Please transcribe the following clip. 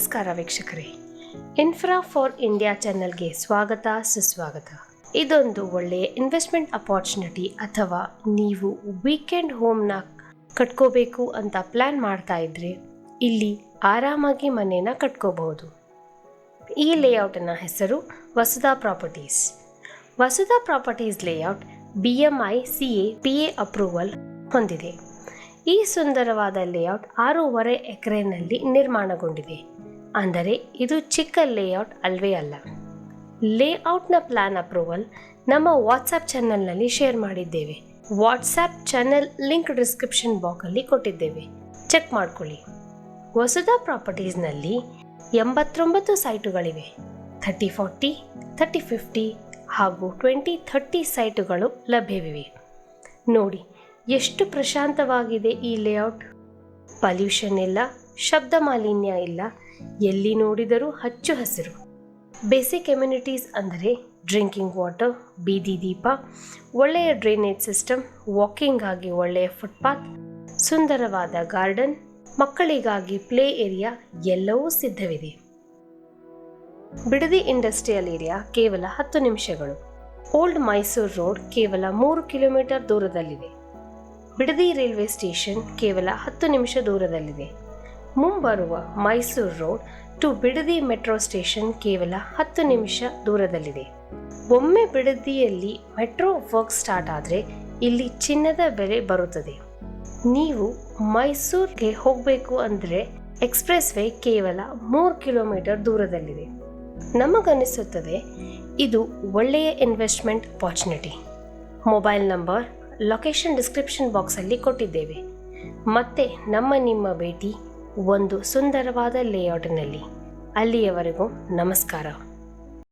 ನಮಸ್ಕಾರ ವೀಕ್ಷಕರೇ, infra for India ಚಾನೆಲ್ಗೆ ಸ್ವಾಗತ ಸುಸ್ವಾಗತ. ಇದೊಂದು ಒಳ್ಳೆಯ ಇನ್ವೆಸ್ಟ್ಮೆಂಟ್ ಅಪಾರ್ಚುನಿಟಿ. ಅಥವಾ ನೀವು ವೀಕೆಂಡ್ ಹೋಮ್ನ ಕಟ್ಕೋಬೇಕು ಅಂತ ಪ್ಲ್ಯಾನ್ ಮಾಡ್ತಾ ಇದ್ರೆ ಇಲ್ಲಿ ಆರಾಮಾಗಿ ಮನೇನ ಕಟ್ಕೋಬಹುದು. ಈ ಲೇಔಟ್ನ ಹೆಸರು Vasudha properties. Vasudha properties layout BMI CA PA approval ಹೊಂದಿದೆ. ಈ ಸುಂದರವಾದ ಲೇಔಟ್ 6.5 ಎಕರೆನಲ್ಲಿ ನಿರ್ಮಾಣಗೊಂಡಿದೆ. ಅಂದರೆ ಇದು ಚಿಕ್ಕ ಲೇಔಟ್ ಅಲ್ವೇ ಅಲ್ಲ. ಲೇಔಟ್ನ ಪ್ಲಾನ್ ಅಪ್ರೂವಲ್ ನಮ್ಮ ವಾಟ್ಸಪ್ ಚಾನಲ್ನಲ್ಲಿ ಶೇರ್ ಮಾಡಿದ್ದೇವೆ. ವಾಟ್ಸಪ್ ಚಾನೆಲ್ ಲಿಂಕ್ ಡಿಸ್ಕ್ರಿಪ್ಷನ್ ಬಾಕ್ಸಲ್ಲಿ ಕೊಟ್ಟಿದ್ದೇವೆ, ಚೆಕ್ ಮಾಡ್ಕೊಳ್ಳಿ. ವಸುಧಾ ಪ್ರಾಪರ್ಟೀಸ್ನಲ್ಲಿ 89 ಸೈಟುಗಳಿವೆ. 30-40, 30-50 ಹಾಗೂ 20-30 ಸೈಟುಗಳು ಲಭ್ಯವಿವೆ. ನೋಡಿ ಎಷ್ಟು ಪ್ರಶಾಂತವಾಗಿದೆ ಈ ಲೇಔಟ್. ಪಲ್ಯೂಷನ್ ಇಲ್ಲ, ಶಬ್ದ ಮಾಲಿನ್ಯ ಇಲ್ಲ, ಎಲ್ಲಿ ನೋಡಿದರೂ ಹಚ್ಚು ಹಸಿರು. ಬೇಸಿಕ್ ಎಮ್ಯುನಿಟೀಸ್ ಅಂದರೆ ಡ್ರಿಂಕಿಂಗ್ ವಾಟರ್, ಬೀದಿ ದೀಪ, ಒಳ್ಳೆಯ ಡ್ರೈನೇಜ್ ಸಿಸ್ಟಮ್, ವಾಕಿಂಗ್ ಆಗಿ ಒಳ್ಳೆಯ ಫುಟ್ಪಾತ್, ಸುಂದರವಾದ ಗಾರ್ಡನ್, ಮಕ್ಕಳಿಗಾಗಿ ಪ್ಲೇ ಏರಿಯಾ ಎಲ್ಲವೂ ಸಿದ್ಧವಿದೆ. ಬಿಡದಿ ಇಂಡಸ್ಟ್ರಿಯಲ್ ಏರಿಯಾ ಕೇವಲ 10 ನಿಮಿಷಗಳು. ಓಲ್ಡ್ ಮೈಸೂರು ರೋಡ್ ಕೇವಲ 3 ಕಿಲೋಮೀಟರ್ ದೂರದಲ್ಲಿದೆ. ಬಿಡದಿ ರೈಲ್ವೆ ಸ್ಟೇಷನ್ ಕೇವಲ 10 ನಿಮಿಷ ದೂರದಲ್ಲಿದೆ. ಮುಂಬರುವ Mysuru road to Bidadi metro station ಕೇವಲ 10 ನಿಮಿಷ ದೂರದಲ್ಲಿದೆ. ಒಮ್ಮೆ ಬಿಡದಿಯಲ್ಲಿ ಮೆಟ್ರೋ ವರ್ಕ್ ಸ್ಟಾರ್ಟ್ ಆದರೆ ಇಲ್ಲಿ ಚಿನ್ನದ ಬೆಲೆ ಬರುತ್ತದೆ. ನೀವು ಮೈಸೂರಿಗೆ ಹೋಗಬೇಕು ಅಂದರೆ ಎಕ್ಸ್ಪ್ರೆಸ್ ವೇ ಕೇವಲ 3 ಕಿಲೋಮೀಟರ್ ದೂರದಲ್ಲಿದೆ. ನಮಗನಿಸುತ್ತದೆ ಇದು ಒಳ್ಳೆಯ investment opportunity. Mobile number, location description ಬಾಕ್ಸಲ್ಲಿ ಕೊಟ್ಟಿದ್ದೇವೆ. ಮತ್ತೆ ನಿಮ್ಮ ಭೇಟಿ ಒಂದು ಸುಂದರವಾದ ಲೇಔಟ್ನಲ್ಲಿ. ಅಲ್ಲಿಯವರೆಗೂ ನಮಸ್ಕಾರ.